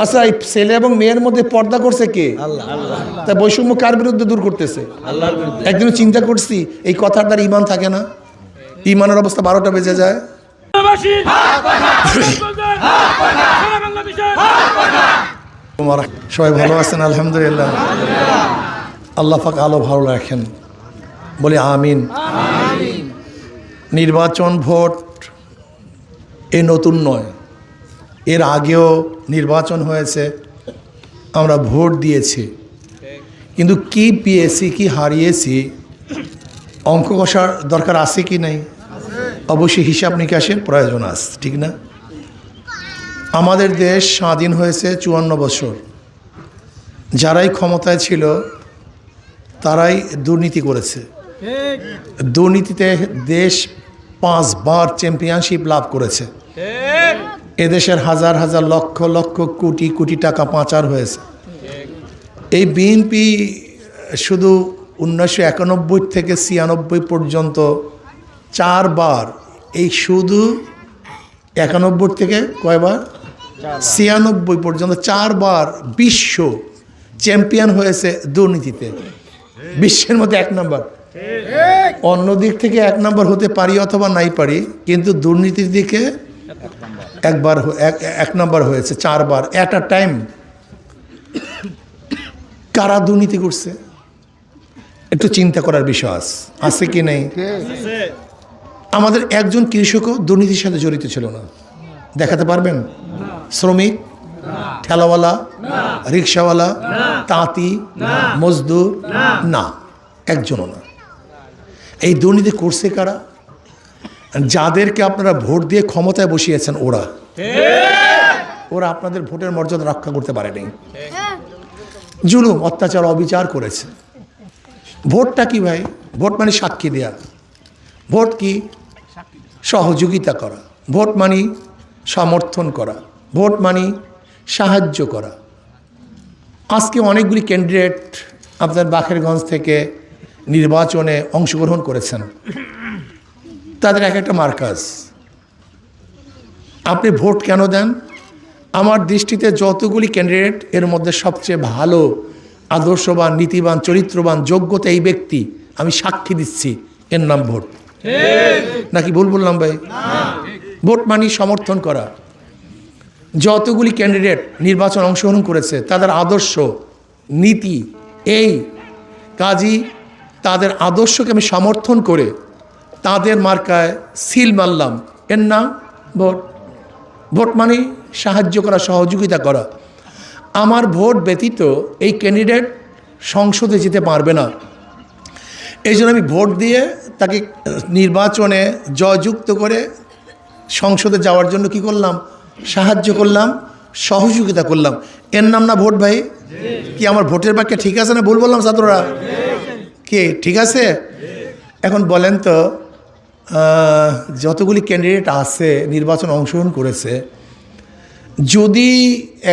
আচ্ছা, এই ছেলে এবং মেয়ের মধ্যে পর্দা করছে কে? আল্লাহ। তা বৈষম্য কার বিরুদ্ধে দূর করতেছে? আল্লাহর বিরুদ্ধে। একদিন চিন্তা করছি এই কথার দ্বারা ইমান থাকে না, ইমানের অবস্থা 12টা বেজে যায়। সবাই ভালো আছেন? আলহামদুলিল্লাহ। আল্লাহ পাক আলো ভালো রাখেন, বলি আমিন। নির্বাচন ভোট এ নতুন নয়, এর আগেও নির্বাচন হয়েছে, আমরা ভোট দিয়েছি, কিন্তু কি পেয়েছি কি হারিয়েছি অঙ্ক কষার দরকার আছে কি নাই? অবশ্যই হিসাব নিকাশের প্রয়োজন আছে, ঠিক না? আমাদের দেশ স্বাধীন হয়েছে 54 বছর। যারাই ক্ষমতায় ছিল তারাই দুর্নীতি করেছে। দুর্নীতিতে দেশ 5 বার চ্যাম্পিয়নশিপ লাভ করেছে। এদেশের হাজার হাজার লক্ষ লক্ষ কোটি কোটি টাকা পাচার হয়েছে। এই বিএনপি শুধু 1991 থেকে 96 পর্যন্ত 4 বার, এই শুধু 91 থেকে কয়বার 96 পর্যন্ত 4 বার বিশ্ব চ্যাম্পিয়ন হয়েছে দুর্নীতিতে। বিশ্বের মধ্যে 1 নম্বর। অন্য দিক থেকে 1 নম্বর হতে পারি অথবা নাই পারি, কিন্তু দুর্নীতির দিকে 1 নম্বর হয়েছে 4 বার এট আ টাইম। কারা দুর্নীতি করছে একটু চিন্তা করার বিষয় আছে কি নেই? আমাদের একজন কৃষকও দুর্নীতির সাথে জড়িত ছিল না, দেখাতে পারবেন? শ্রমিক, ঠেলাওয়ালা, রিক্সাওয়ালা, তাঁতি, মজদুর, না, একজনও না। এই দুর্নীতি করছে কারা? যাদেরকে আপনারা ভোট দিয়ে ক্ষমতায় বসিয়েছেন, ওরা আপনাদের ভোটের মর্যাদা রক্ষা করতে পারেনি। জুলুম, অত্যাচার, অবিচার করেছে। ভোটটা কি ভাই? ভোট মানে সাক্ষী দেয়া। ভোট কি? সহযোগিতা করা। ভোট মানে সমর্থন করা। ভোট মানে সাহায্য করা। আজকে অনেকগুলি ক্যান্ডিডেট আপনার বাকেরগঞ্জ থেকে নির্বাচনে অংশগ্রহণ করেছেন, তাদের এক একটা মার্কাজ। আপনি ভোট কেন দেন? আমার দৃষ্টিতে যতগুলি ক্যান্ডিডেট, এর মধ্যে সবচেয়ে ভালো, আদর্শবান, নীতিবান, চরিত্রবান, যোগ্যতা এই ব্যক্তি, আমি সাক্ষী দিচ্ছি, এর নাম ভোট। নাকি ভুল বললাম ভাই? ভোট মানে সমর্থন করা। যতগুলি ক্যান্ডিডেট নির্বাচন অংশগ্রহণ করেছে তাদের আদর্শ, নীতি এই কাজী, তাদের আদর্শকে আমি সমর্থন করে তাদের মার্কায় সিল মারলাম, এর নাম ভোট। ভোট মানে সাহায্য করা, সহযোগিতা করা। আমার ভোট ব্যতীত এই ক্যান্ডিডেট সংসদে যেতে পারবে না। এই জন্য আমি ভোট দিয়ে তাকে নির্বাচনে জয়যুক্ত করে সংসদে যাওয়ার জন্য কি করলাম? সাহায্য করলাম, সহযোগিতা করলাম। এর নাম না ভোট ভাই? কি আমার ভোটের বাক্যে ঠিক আছে না ভুল বললাম ছাত্ররা? কে ঠিক আছে? এখন বলেন তো, যতগুলি ক্যান্ডিডেট আছে নির্বাচন অংশগ্রহণ করেছে, যদি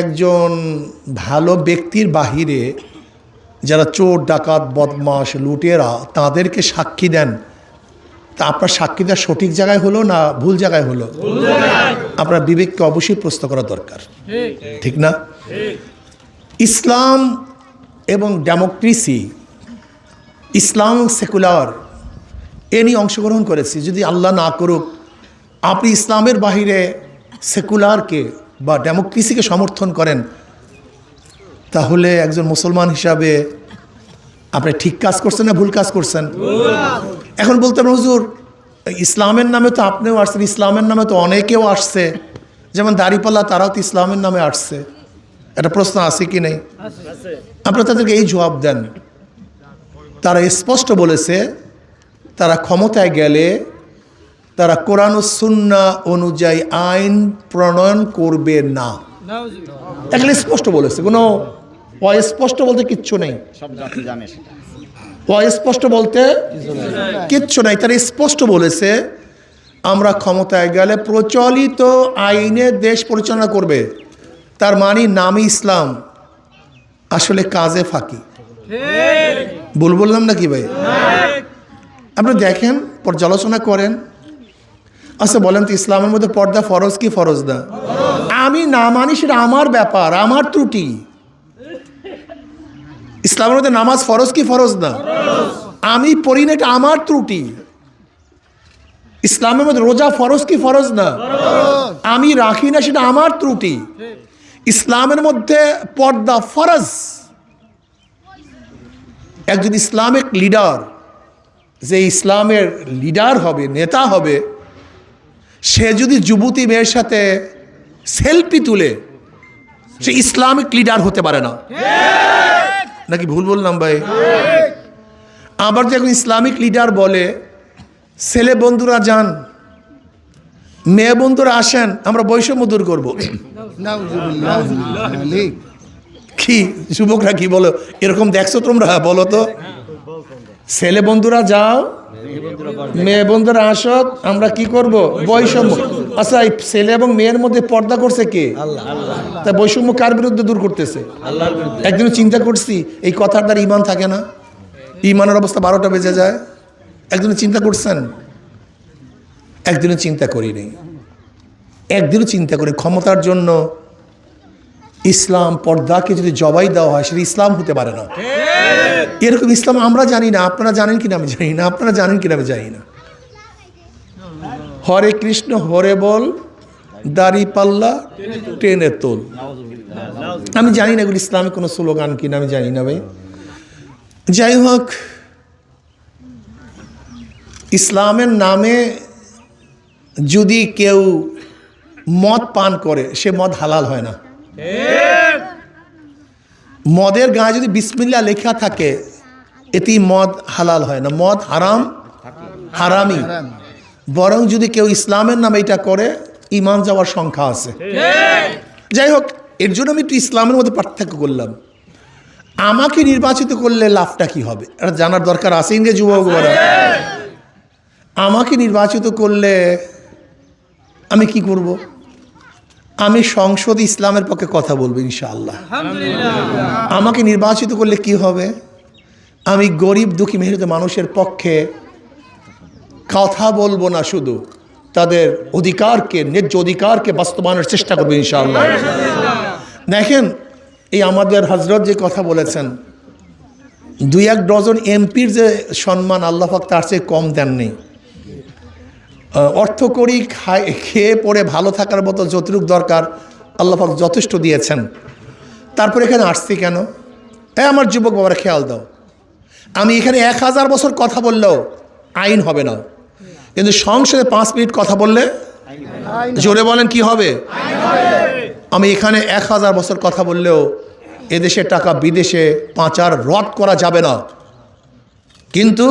একজন ভালো ব্যক্তির বাহিরে যারা চোর, ডাকাত, বদমাশ, লুটেরা, তাদেরকে সাক্ষী দেন, তা আপনার সাক্ষী দেওয়া সঠিক জায়গায় হলো না ভুল জায়গায় হলো? আপনার বিবেককে অবশ্যই প্রশ্ন করা দরকার, ঠিক না? ইসলাম এবং ডেমোক্রেসি, ইসলাম সেকুলার, এ নিয়ে অংশগ্রহণ করেছি। যদি আল্লাহ না করুক আপনি ইসলামের বাহিরে সেকুলারকে বা ডেমোক্রেসিকে সমর্থন করেন, তাহলে একজন মুসলমান হিসাবে আপনি ঠিক কাজ করছেন না ভুল কাজ করছেন? এখন বলতে হবে, হুজুর ইসলামের নামে তো আপনিও আসছেন, ইসলামের নামে তো অনেকেও আসছে, যেমন দাড়িপাল্লা, তারাও তো ইসলামের নামে আসছে। একটা প্রশ্ন আছে কি নেই? আপনারা তাদেরকে এই জবাব দেন। তারা স্পষ্ট বলেছে তারা ক্ষমতায় গেলে তারা কোরআন ও সুন্নাহ অনুযায়ী আইন প্রণয়ন করবে না। এখানে স্পষ্ট বলেছে, কোনো অস্পষ্ট বলতে কিচ্ছু নেই। অস্পষ্ট বলতে কিচ্ছু নাই। তারা স্পষ্ট বলেছে আমরা ক্ষমতায় গেলে প্রচলিত আইনে দেশ পরিচালনা করবে। তার মানে নামে ইসলাম, আসলে কাজে ফাঁকি। ভুল বললাম নাকি ভাই? আপনি দেখেন, পর্যালোচনা করেন। আচ্ছা বলেন তো, ইসলামের মধ্যে পর্দা ফরজ কি ফরজ না? আমি না মানি সেটা আমার ব্যাপার, আমার ত্রুটি। ইসলামের মধ্যে নামাজ ফরজ কি ফরজ না? আমি পড়ি না, এটা আমার ত্রুটি। ইসলামের মধ্যে রোজা ফরজ কি ফরজ না? আমি রাখি না, সেটা আমার ত্রুটি। ইসলামের মধ্যে পর্দা ফরজ। একজন ইসলামিক লিডার, যে ইসলামের লিডার হবে, নেতা হবে, সে যদি যুবতী মেয়ের সাথে সেলফি তুলে, সে ইসলামিক লিডার হতে পারে না। নাকি ভুল বললাম ভাই? আবার যে একজন ইসলামিক লিডার বলে, ছেলে বন্ধুরা যান, মেয়ে বন্ধুরা আসেন, আমরা বৈষম্য দূর করবো। কি যুবকরা কি বলো, এরকম দেখছো তোমরা? বলো তো, ছেলে বন্ধুরা যাও, মেয়ে বন্ধুরা আসো, আমরা কি করব? বৈষম্য। আচ্ছা, এই ছেলে এবং মেয়ের মধ্যে পর্দা করছে কে? তা বৈষম্য কার বিরুদ্ধে দূর করতেছে? একদিন চিন্তা করছি, এই কথার দ্বারা ইমান থাকে না, ইমানের অবস্থা 12টা বেজে যায়। একদিনও চিন্তা করছেন? একদিনও চিন্তা করিনি, একদিনও চিন্তা করি। ক্ষমতার জন্য ইসলাম পর্দাকে যদি জবাই দেওয়া হয়, সেটা ইসলাম হতে পারে না। এরকম ইসলাম আমরা জানি না, আপনারা জানেন কিনা আমি জানি না, আপনারা জানেন কিনা আমি জানি না। হরে কৃষ্ণ হরে বল, দাড়ি পাল্লা টেনে তোল। আমি জানি না এগুলো ইসলামিক কোনো স্লোগান কিনা আমি জানি না ভাই। যাই হোক, ইসলামের নামে যদি কেউ মদ পান করে, সে মদ হালাল হয় না। মদের গায়ে যদি বিসমিল্লাহ লেখা থাকে, এতেই মদ হালাল হয় না, মদ হারাম, হারামি। বরং যদি কেউ ইসলামের নামে এটা করে, ইমান যাওয়ার সংখ্যা আছে। যাই হোক, এর জন্য আমি একটু ইসলামের মধ্যে পার্থক্য করলাম। আমাকে নির্বাচিত করলে লাভটা কি হবে এটা জানার দরকার আছে ইনকে যুবক। আমাকে নির্বাচিত করলে আমি কি করব? আমি সংসদে ইসলামের পক্ষে কথা বলবো ইনশাআল্লাহ। আমাকে নির্বাচিত করলে কি হবে? আমি গরিব দুঃখী মেহনত মানুষের পক্ষে কথা বলবো না, শুধু তাদের অধিকারকে, ন্যায্য অধিকারকে বাস্তবায়নের চেষ্টা করবো ইনশাআল্লাহ। দেখেন, এই আমাদের হজরত যে কথা বলেছেন, 2-1 ডজন এমপির যে সম্মান আল্লাহ পাক তার চেয়ে কম দেননি। অর্থ করি খেয়ে পড়ে ভালো থাকার মতো যতটুকু দরকার আল্লাহ পাক যথেষ্ট দিয়েছেন। তারপর এখানে আসছি কেন? আমার যুবক বাবারা খেয়াল দাও, আমি এখানে 1000 বছর কথা বললেও আইন হবে না, কিন্তু সংসদে 5 মিনিট কথা বললে, জোরে বলেন কি হবে? আমি এখানে 1000 বছর কথা বললেও এদেশের টাকা বিদেশে পাচার রদ করা যাবে না, কিন্তু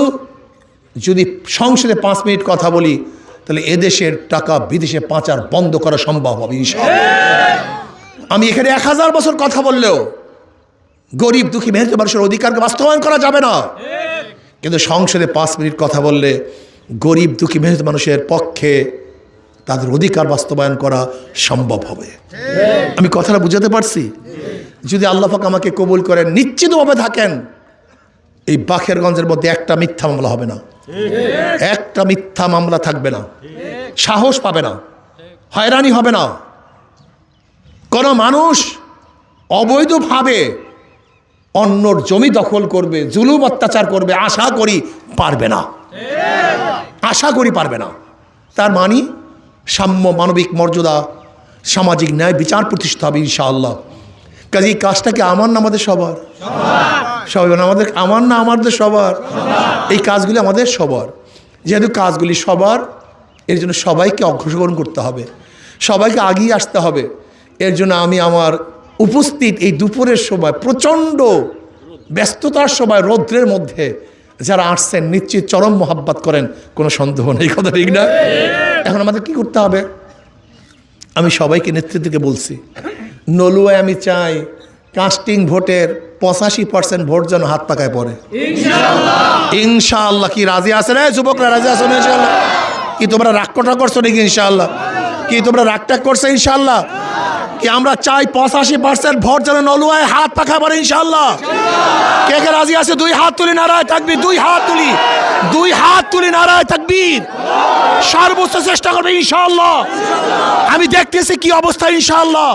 যদি সংসদে 5 মিনিট কথা বলি, তাহলে এদেশের টাকা বিদেশে পাচার বন্ধ করা সম্ভব হবে ইনশাআল্লাহ। আমি এখানে 1000 বছর কথা বললেও গরিব দুঃখী মেহনত মানুষের অধিকারকে বাস্তবায়ন করা যাবে না, কিন্তু সংসদে 5 মিনিট কথা বললে গরিব দুঃখী মেহনত মানুষের পক্ষে তাদের অধিকার বাস্তবায়ন করা সম্ভব হবে। আমি কথাটা বুঝাতে পারছি? যদি আল্লাহ পাক আমাকে কবুল করেন, নিশ্চিতভাবে থাকেন, এই বাখেরগঞ্জের মধ্যে একটা মিথ্যা মামলা হবে না, একটা মিথ্যা মামলা থাকবে না, সাহস পাবে না, হয়রানি হবে না। কোন মানুষ অবৈধভাবে অন্যর জমি দখল করবে, জুলুম অত্যাচার করবে, আশা করি পারবে না, আশা করি পারবে না। তার মানে সাম্য, মানবিক মর্যাদা, সামাজিক ন্যায় বিচার প্রতিষ্ঠা হবে ইনশাআল্লাহ। কাজে এই কাজটা কি আমার না আমাদের সবার? সবাই আমাদের, আমার না আমাদের সবার? এই কাজগুলি আমাদের সবার। যেহেতু কাজগুলি সবার, এর জন্য সবাইকে অংশগ্রহণ করতে হবে, সবাইকে আগিয়ে আসতে হবে। এর জন্য আমি আমার উপস্থিত এই দুপুরের সময়, প্রচণ্ড ব্যস্ততার সময়, রৌদ্রের মধ্যে যারা আসছেন, নিশ্চিত চরম মোহাব্বত করেন, কোনো সন্দেহ নেই, কথা ঠিক না? এখন আমাদের কি করতে হবে? আমি সবাইকে নেতৃত্বকে বলছি, নলুয়ায় আমি চাই কাস্টিং ভোটের 85% ভোট যেন হাত পাকায় পড়ে ইনশাআল্লাহ। কি রাজি আছেন যুবকরা? রাজি আছেন ইনশাআল্লাহ? কি তোমরা রাগটা করছো নাকি ইনশাআল্লাহ? কি তোমরা রাগটা করছো ইনশাআল্লাহ? কি আমরা চাই 85% ভোট যেন নলুয়ায় হাত পাখা পড়ে ইনশাআল্লাহ। কে কে রাজি আছে? দুই হাত তুলি নারায় তাকবীর, দুই হাত তুলি নারায় তাকবীর। সর্বোচ্চ চেষ্টা করবে ইনশাআল্লাহ। আমি দেখতেছি কি অবস্থা ইনশাআল্লাহ।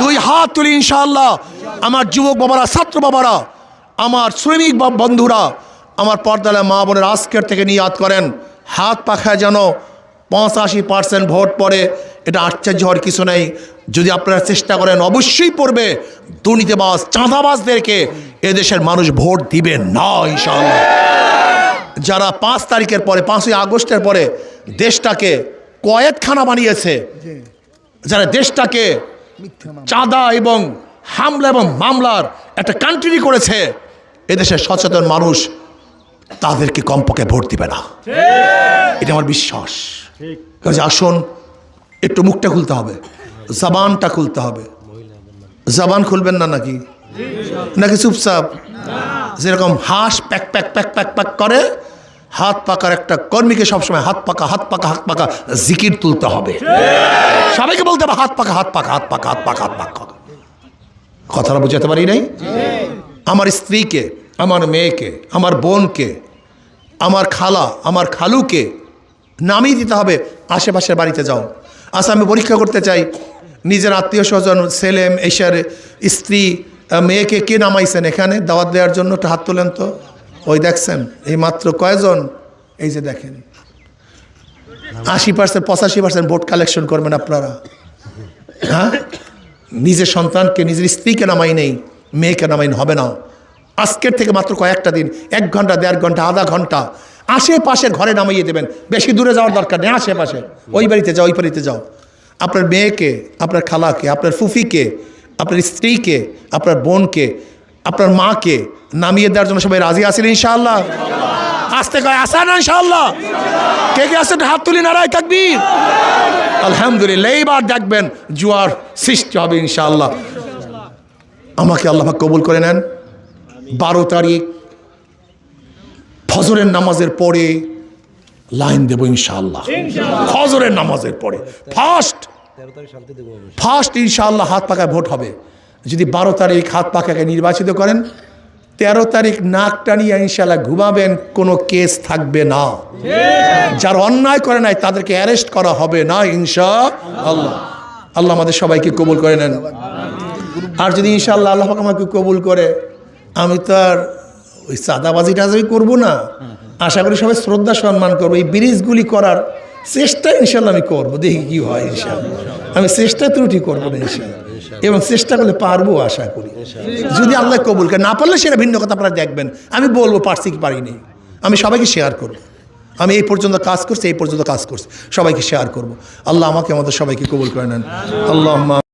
দুই হাত তুলি ইনশাআল্লাহ। আমার যুবক বাবারা, ছাত্র বাবারা, আমার শ্রমিক বন্ধুরা, আমার পর্দালে মা বোনের আজকের থেকে নিয়াত করেন হাত পাখায় যেন 85% ভোট পড়ে। এটা আশ্চর্য হওয়ার কিছু নেই। যদি আপনারা চেষ্টা করেন অবশ্যই পড়বে। দুর্নীতিবাজ চাঁদাবাজদেরকে এদেশের মানুষ ভোট দিবে না ইনশাআল্লাহ। যারা 5 তারিখের পরে 5ই আগস্টের পরে দেশটাকে কয়েদখানা বানিয়েছে, যারা দেশটাকে চাঁদা এবং হামলা এবং মামলার একটা কান্ট্রি করেছে, এদেশের সচেতন মানুষ তাদেরকে কমপক্ষে ভোট দিবে না, এটা আমার বিশ্বাস। কাজে আসুন, একটু মুখটা খুলতে হবে, জবানটা খুলতে হবে। জবান খুলবেন না নাকি চুপচাপ? যেরকম হাঁস pack pack pack pack pack করে, হাত পাকার একটা কর্মীকে সবসময় হাত পাকা জিকির তুলতে হবে। সবাইকে বলতে হবে হাত পাকা। কথাটা বুঝাতে পারি নাই? আমার স্ত্রীকে, আমার মেয়েকে, আমার বোনকে, আমার খালা, আমার খালুকে নামিয়ে দিতে হবে আশেপাশের বাড়িতে যাও। আচ্ছা, আমি পরীক্ষা করতে চাই নিজের আত্মীয় স্বজন, ছেলে, এসার স্ত্রী, মেয়েকে কে নামাইছেন এখানে দাওয়াত দেওয়ার জন্য? একটু হাত তোলেন তো। ওই দেখছেন এই মাত্র কয়জন? এই যে দেখেন 80% 85% ভোট কালেকশন করবেন আপনারা। হ্যাঁ, নিজের সন্তানকে, নিজের স্ত্রীকে নামাই নেই, মেয়েকে নামাইন হবে না। আজকের থেকে মাত্র কয়েকটা দিন, 1 ঘন্টা, 1.5 ঘন্টা, আধা ঘন্টা আশেপাশের ঘরে নামাইয়ে দেবেন। বেশি দূরে যাওয়ার দরকার নেই, আশেপাশে ওই বাড়িতে যাও, ওই বাড়িতে যাও। আপনার মেয়েকে, আপনার খালাকে, আপনার ফুফিকে, আপনার স্ত্রীকে, আপনার বোনকে, আপনার মাকে নামিয়ে দেওয়ার জন্য সবাই রাজি আছেন ইনশাআল্লাহ? আসতে কয় আসা না ইনশাআল্লাহ? কে কে আসেন হাত তুলি নারায় তাকবীর। আলহামদুলিল্লাহ। এইবার দেখবেন জোয়ার সৃষ্টি হবে ইনশাআল্লাহ। আমাকে আল্লাহ পাক কবুল করে নেন। 12 তারিখ ফজরের নামাজের পরে লাইন দেব ইনশাআল্লাহ। ফজরের নামাজের পরে ফার্স্ট ইনশাআল্লাহ হাত পাকায় ভোট হবে। যদি 12 তারিখ হাত পাকাকে নির্বাচিত করেন, 13 তারিখ নাক টানিয়ে ইনশাআল্লাহ ঘুমাবেন, কোনো কেস থাকবে না। যারা অন্যায় করে নাই তাদেরকে অ্যারেস্ট করা হবে না ইনশাআল্লাহ। আল্লাহ আমাদের সবাইকে কবুল করে নেন। আর যদি ইনশাআল্লাহ আল্লাহ পাক আমাকে কবুল করে, আমি তো আর ওই চাঁদাবাজি টাজাবি করবো না। আশা করি সবাই শ্রদ্ধা সম্মান করবো। এই ব্রিজগুলি করার চেষ্টা ইনশাআল্লাহ আমি করবো, দেখি কি হয় ইনশাআল্লাহ। আমি চেষ্টা ত্রুটি করবো না ইনশাআল্লাহ, এবং চেষ্টা করলে পারবো আশা করি। যদি আল্লাহ কবুল করে, না পারলে সেটা ভিন্ন কথা, আপনারা দেখবেন। আমি বলবো পারছি কি পারিনি, আমি সবাইকে শেয়ার করবো। আমি এই পর্যন্ত কাজ করছি, সবাইকে শেয়ার করবো। আল্লাহ আমাকে আমাদের সবাইকে কবুল করে নেন। আল্লাহ